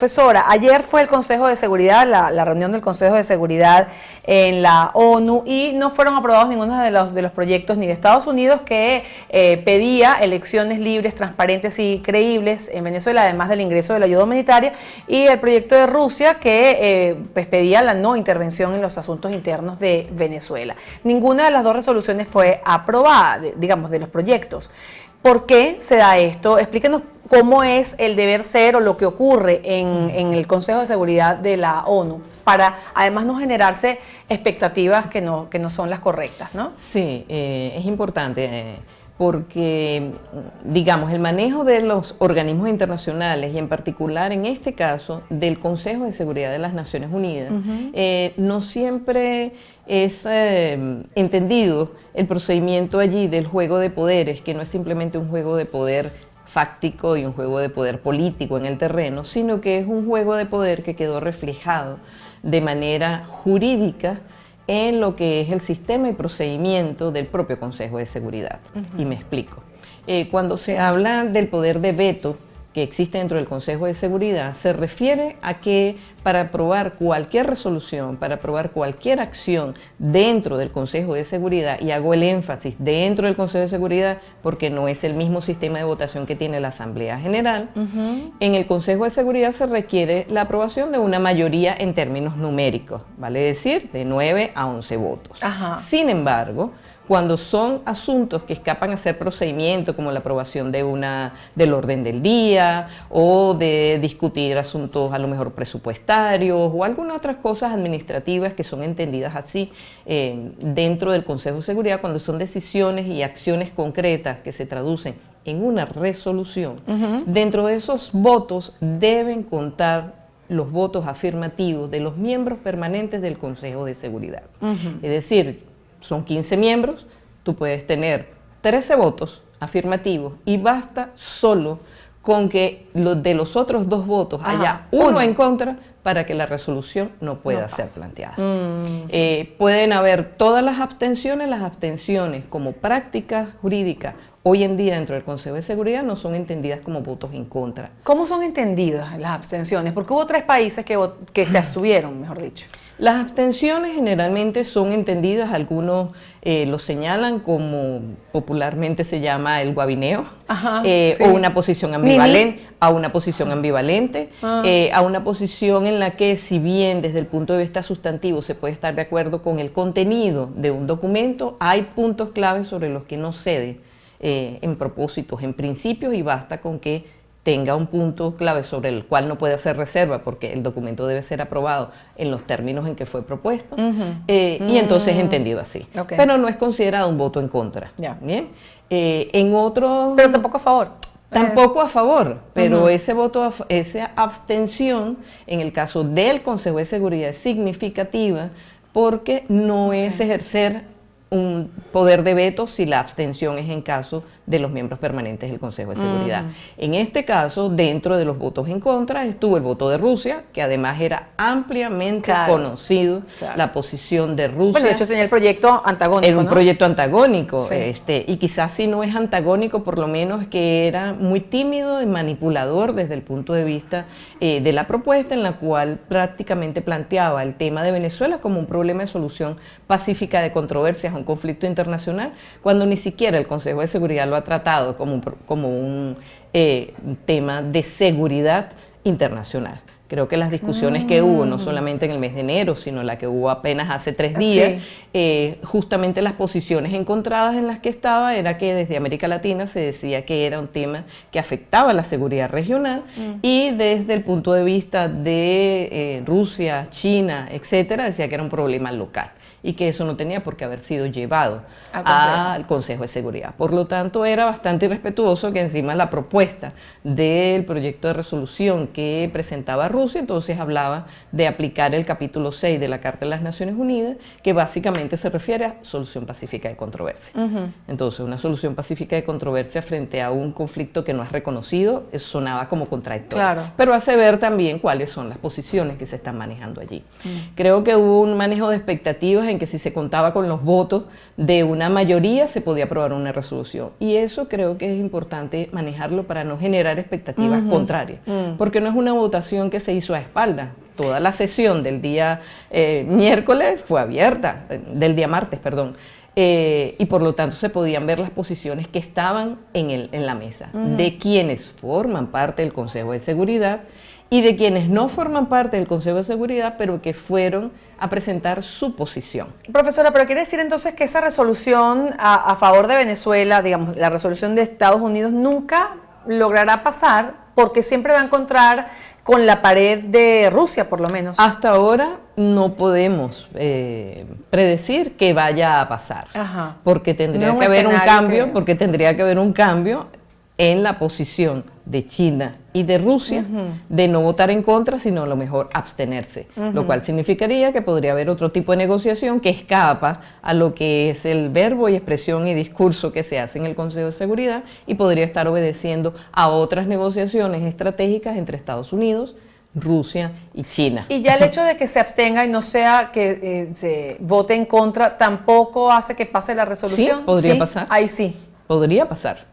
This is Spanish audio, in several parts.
Profesora, ayer fue el Consejo de Seguridad, la reunión del Consejo de Seguridad en la ONU y no fueron aprobados ninguno de los proyectos ni de Estados Unidos que pedía elecciones libres, transparentes y creíbles en Venezuela, además del ingreso de la ayuda humanitaria, y el proyecto de Rusia que pues pedía la no intervención en los asuntos internos de Venezuela. Ninguna de las dos resoluciones fue aprobada, digamos, de los proyectos. ¿Por qué se da esto? Explíquenos cómo es el deber ser o lo que ocurre en el Consejo de Seguridad de la ONU para además no generarse expectativas que no son las correctas, ¿no? Sí, es importante porque, digamos, el manejo de los organismos internacionales y en particular en este caso del Consejo de Seguridad de las Naciones Unidas, no siempre es entendido el procedimiento allí del juego de poderes, que no es simplemente un juego de poder fáctico y un juego de poder político en el terreno, sino que es un juego de poder que quedó reflejado de manera jurídica en lo que es el sistema y procedimiento del propio Consejo de Seguridad. Y me explico. Cuando se habla del poder de veto que existe dentro del Consejo de Seguridad, se refiere a que para aprobar cualquier resolución, para aprobar cualquier acción dentro del Consejo de Seguridad, y hago el énfasis dentro del Consejo de Seguridad porque no es el mismo sistema de votación que tiene la Asamblea General, en el Consejo de Seguridad se requiere la aprobación de una mayoría en términos numéricos, vale decir, de 9 a 11 votos. Sin embargo, cuando son asuntos que escapan a ser procedimiento, como la aprobación del orden del día, o de discutir asuntos a lo mejor presupuestarios, o algunas otras cosas administrativas que son entendidas así dentro del Consejo de Seguridad, cuando son decisiones y acciones concretas que se traducen en una resolución, dentro de esos votos deben contar los votos afirmativos de los miembros permanentes del Consejo de Seguridad. Es decir, son 15 miembros, tú puedes tener 13 votos afirmativos y basta solo con que de los otros 2 votos haya uno en contra para que la resolución no pueda ser planteada. Pueden haber todas las abstenciones como práctica jurídica hoy en día dentro del Consejo de Seguridad no son entendidas como votos en contra. ¿Cómo son entendidas las abstenciones? Porque hubo 3 países que se abstuvieron, mejor dicho. Las abstenciones generalmente son entendidas, algunos lo señalan como popularmente se llama el guabineo, o una posición ambivalente, a una posición ambivalente, a una posición en la que, si bien desde el punto de vista sustantivo se puede estar de acuerdo con el contenido de un documento, hay puntos claves sobre los que no cede en propósitos, en principios, y basta con que tenga un punto clave sobre el cual no puede hacer reserva porque el documento debe ser aprobado en los términos en que fue propuesto, y entonces es entendido así. Pero no es considerado un voto en contra. ¿Bien? En otros... Pero tampoco a favor. Tampoco a favor, pero ese voto, esa abstención, en el caso del Consejo de Seguridad es significativa porque no es ejercer un poder de veto si la abstención es en caso de los miembros permanentes del Consejo de Seguridad. En este caso, dentro de los votos en contra, estuvo el voto de Rusia, que además era ampliamente conocido, la posición de Rusia. Bueno, de hecho tenía el proyecto antagónico, era un proyecto antagónico, y quizás si no es antagónico, por lo menos que era muy tímido y manipulador desde el punto de vista de la propuesta, en la cual prácticamente planteaba el tema de Venezuela como un problema de solución pacífica de controversias, un conflicto internacional, cuando ni siquiera el Consejo de Seguridad lo ha tratado como un tema de seguridad internacional. Creo que las discusiones que hubo, no solamente en el mes de enero, sino la que hubo apenas hace 3 días, justamente las posiciones encontradas en las que estaba era que desde América Latina se decía que era un tema que afectaba la seguridad regional, y desde el punto de vista de Rusia, China, etcétera, decía que era un problema local y que eso no tenía por qué haber sido llevado al Consejo de Seguridad. Por lo tanto, era bastante irrespetuoso que encima la propuesta del proyecto de resolución que presentaba Rusia, entonces hablaba de aplicar el capítulo 6 de la Carta de las Naciones Unidas, que básicamente se refiere a solución pacífica de controversia. Entonces, una solución pacífica de controversia frente a un conflicto que no es reconocido, eso sonaba como contradictorio. Pero hace ver también cuáles son las posiciones que se están manejando allí. Creo que hubo un manejo de expectativas en que si se contaba con los votos de una mayoría se podía aprobar una resolución. Y eso creo que es importante manejarlo para no generar expectativas contrarias, porque no es una votación que se hizo a espaldas. Toda la sesión del día miércoles fue abierta, del día martes, perdón. Y por lo tanto se podían ver las posiciones que estaban en la mesa, de quienes forman parte del Consejo de Seguridad y de quienes no forman parte del Consejo de Seguridad, pero que fueron a presentar su posición. Profesora, pero quiere decir entonces que esa resolución a favor de Venezuela, digamos, la resolución de Estados Unidos, nunca logrará pasar porque siempre va a encontrar con la pared de Rusia, por lo menos. Hasta ahora no podemos predecir que vaya a pasar, porque tendría que haber un cambio, porque tendría que haber un cambio en la posición de China y de Rusia de no votar en contra, sino a lo mejor abstenerse, lo cual significaría que podría haber otro tipo de negociación que escapa a lo que es el verbo y expresión y discurso que se hace en el Consejo de Seguridad y podría estar obedeciendo a otras negociaciones estratégicas entre Estados Unidos, Rusia y China. Y ya el hecho de que se abstenga y no sea que se vote en contra, ¿tampoco hace que pase la resolución? Sí, podría pasar. Ahí sí. Podría pasar.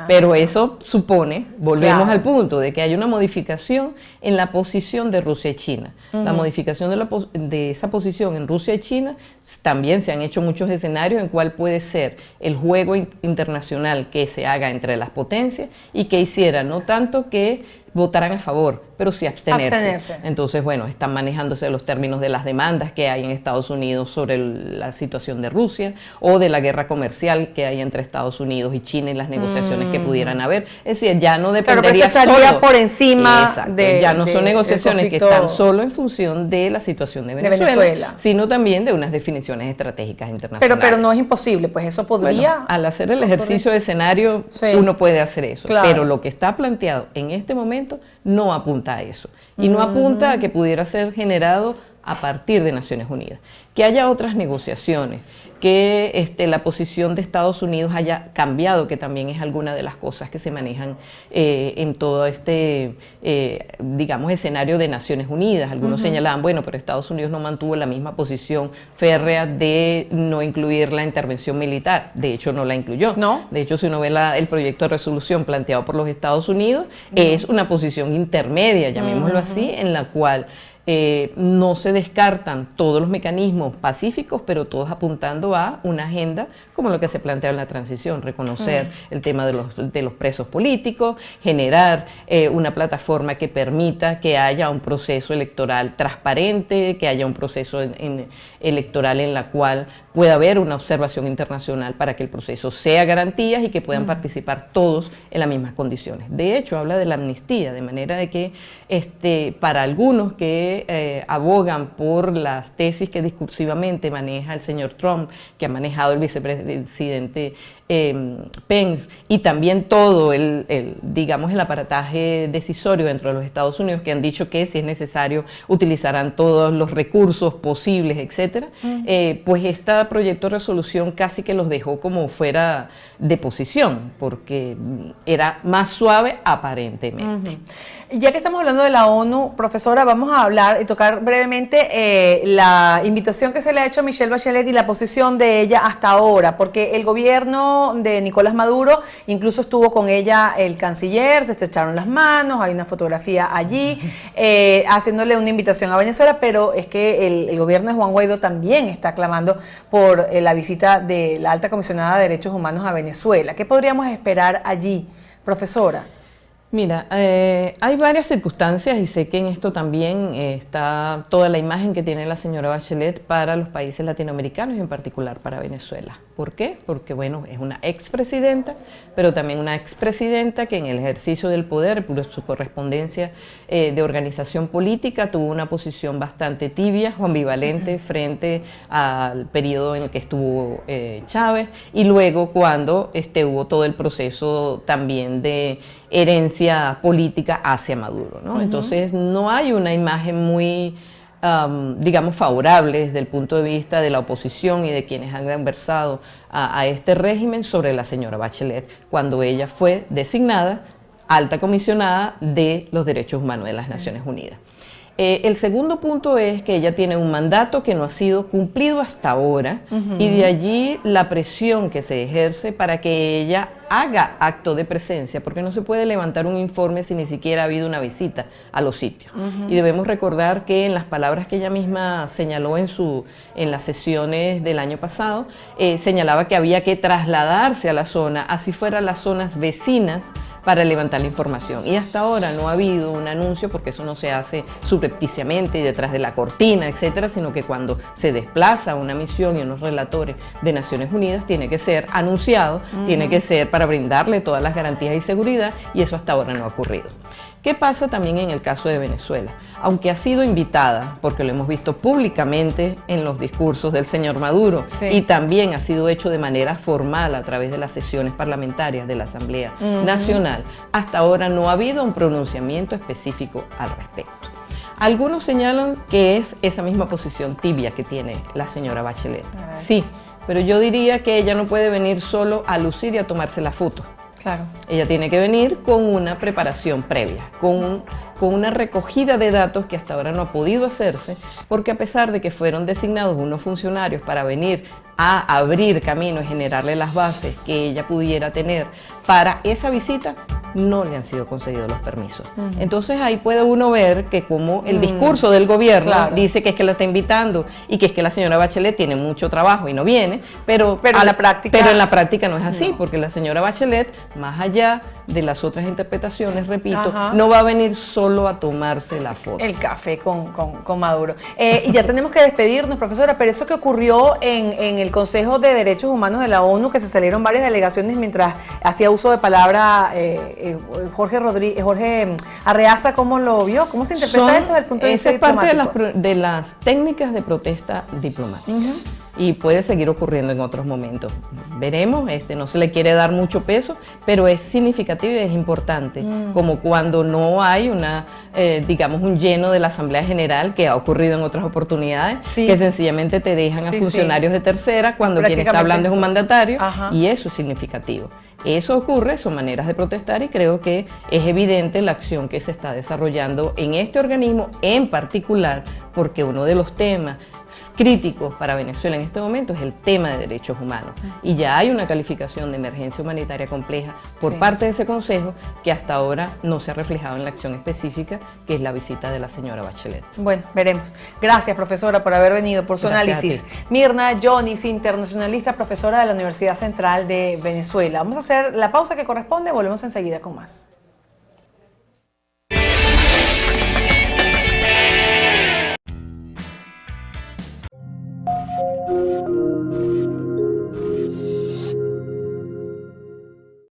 Pero eso supone, volvemos al punto, de que hay una modificación en la posición de Rusia y China. La modificación de esa posición en Rusia y China, también se han hecho muchos escenarios en cuál puede ser el juego internacional que se haga entre las potencias y que hiciera no tanto que votarán a favor, pero sí abstenerse. Entonces, bueno, están manejándose los términos de las demandas que hay en Estados Unidos sobre la situación de Rusia o de la guerra comercial que hay entre Estados Unidos y China y las negociaciones que pudieran haber. Es decir, ya no dependería solo por encima ya no son negociaciones que están solo en función de la situación de Venezuela, sino también de unas definiciones estratégicas internacionales. Pero no es imposible, pues eso podría... Bueno, al hacer el ejercicio de escenario, uno puede hacer eso, pero lo que está planteado en este momento no apunta a eso y no apunta a que pudiera ser generado a partir de Naciones Unidas. Que haya otras negociaciones, que la posición de Estados Unidos haya cambiado, que también es alguna de las cosas que se manejan en todo digamos, escenario de Naciones Unidas. Algunos señalaban, bueno, pero Estados Unidos no mantuvo la misma posición férrea de no incluir la intervención militar. De hecho, no la incluyó. ¿No? De hecho, si uno ve el proyecto de resolución planteado por los Estados Unidos, es una posición intermedia, llamémoslo así, en la cual no se descartan todos los mecanismos pacíficos, pero todos apuntando a una agenda como lo que se plantea en la transición, reconocer el tema de los presos políticos, generar una plataforma que permita que haya un proceso electoral transparente, que haya un proceso electoral en la cual pueda haber una observación internacional para que el proceso sea garantías y que puedan participar todos en las mismas condiciones. De hecho, habla de la amnistía, de manera de que para algunos que abogan por las tesis que discursivamente maneja el señor Trump, que ha manejado el vicepresidente Pence, y también todo digamos, el aparataje decisorio dentro de los Estados Unidos, que han dicho que si es necesario utilizarán todos los recursos posibles, etcétera, pues este proyecto de resolución casi que los dejó como fuera de posición, porque era más suave aparentemente. Ya que estamos hablando de la ONU, profesora, vamos a hablar y tocar brevemente la invitación que se le ha hecho a Michelle Bachelet y la posición de ella hasta ahora, porque el gobierno de Nicolás Maduro incluso estuvo con ella el canciller, se estrecharon las manos, hay una fotografía allí, haciéndole una invitación a Venezuela, pero es que el gobierno de Juan Guaidó también está clamando por la visita de la alta comisionada de Derechos Humanos a Venezuela. ¿Qué podríamos esperar allí, profesora? Mira, hay varias circunstancias y sé que en esto también está toda la imagen que tiene la señora Bachelet para los países latinoamericanos y en particular para Venezuela. ¿Por qué? Porque, bueno, es una expresidenta, pero también una expresidenta que en el ejercicio del poder, por su correspondencia de organización política, tuvo una posición bastante tibia o ambivalente frente al periodo en el que estuvo Chávez y luego cuando hubo todo el proceso también de herencia política hacia Maduro, ¿no? Entonces no hay una imagen muy, digamos, favorable desde el punto de vista de la oposición y de quienes han adversado a este régimen sobre la señora Bachelet cuando ella fue designada alta comisionada de los derechos humanos de las Naciones Unidas. El segundo punto es que ella tiene un mandato que no ha sido cumplido hasta ahora y de allí la presión que se ejerce para que ella haga acto de presencia, porque no se puede levantar un informe si ni siquiera ha habido una visita a los sitios. Y debemos recordar que en las palabras que ella misma señaló en las sesiones del año pasado, señalaba que había que trasladarse a la zona, así fueran las zonas vecinas, para levantar la información. Y hasta ahora no ha habido un anuncio, porque eso no se hace subrepticiamente y detrás de la cortina, etcétera, sino que cuando se desplaza una misión y unos relatores de Naciones Unidas tiene que ser anunciado, tiene que ser para brindarle todas las garantías y seguridad, y eso hasta ahora no ha ocurrido. ¿Qué pasa también en el caso de Venezuela? Aunque ha sido invitada, porque lo hemos visto públicamente en los discursos del señor Maduro, y también ha sido hecho de manera formal a través de las sesiones parlamentarias de la Asamblea Nacional, hasta ahora no ha habido un pronunciamiento específico al respecto. Algunos señalan que es esa misma posición tibia que tiene la señora Bachelet. Sí, pero yo diría que ella no puede venir solo a lucir y a tomarse la foto. Claro. Ella tiene que venir con una preparación previa, con una recogida de datos que hasta ahora no ha podido hacerse, porque a pesar de que fueron designados unos funcionarios para venir a abrir camino y generarle las bases que ella pudiera tener para esa visita, no le han sido concedidos los permisos. Entonces ahí puede uno ver que como el discurso del gobierno dice que es que la está invitando y que es que la señora Bachelet tiene mucho trabajo y no viene, pero en la práctica no es así, porque la señora Bachelet, más allá de las otras interpretaciones, repito, no va a venir solo a tomarse la foto. El café con Maduro. Y ya tenemos que despedirnos, profesora, pero eso que ocurrió en el Consejo de Derechos Humanos de la ONU, que se salieron varias delegaciones mientras hacía uso de palabra Jorge Arreaza, ¿cómo lo vio? ¿Cómo se interpreta eso desde el punto de vista diplomático? Esa es parte de las técnicas de protesta diplomática. Y puede seguir ocurriendo en otros momentos. Veremos, no se le quiere dar mucho peso, pero es significativo y es importante, como cuando no hay digamos, un lleno de la Asamblea General, que ha ocurrido en otras oportunidades, que sencillamente te dejan a funcionarios de tercera cuando quien está hablando es un mandatario, y eso es significativo. Eso ocurre, son maneras de protestar, y creo que es evidente la acción que se está desarrollando en este organismo en particular, porque uno de los temas críticos para Venezuela en este momento es el tema de derechos humanos, y ya hay una calificación de emergencia humanitaria compleja por parte de ese Consejo que hasta ahora no se ha reflejado en la acción específica, que es la visita de la señora Bachelet. Bueno, veremos. Gracias, profesora, por haber venido, por su análisis. Mirna Jonis, internacionalista, profesora de la Universidad Central de Venezuela. Vamos a hacer la pausa que corresponde, volvemos enseguida con más.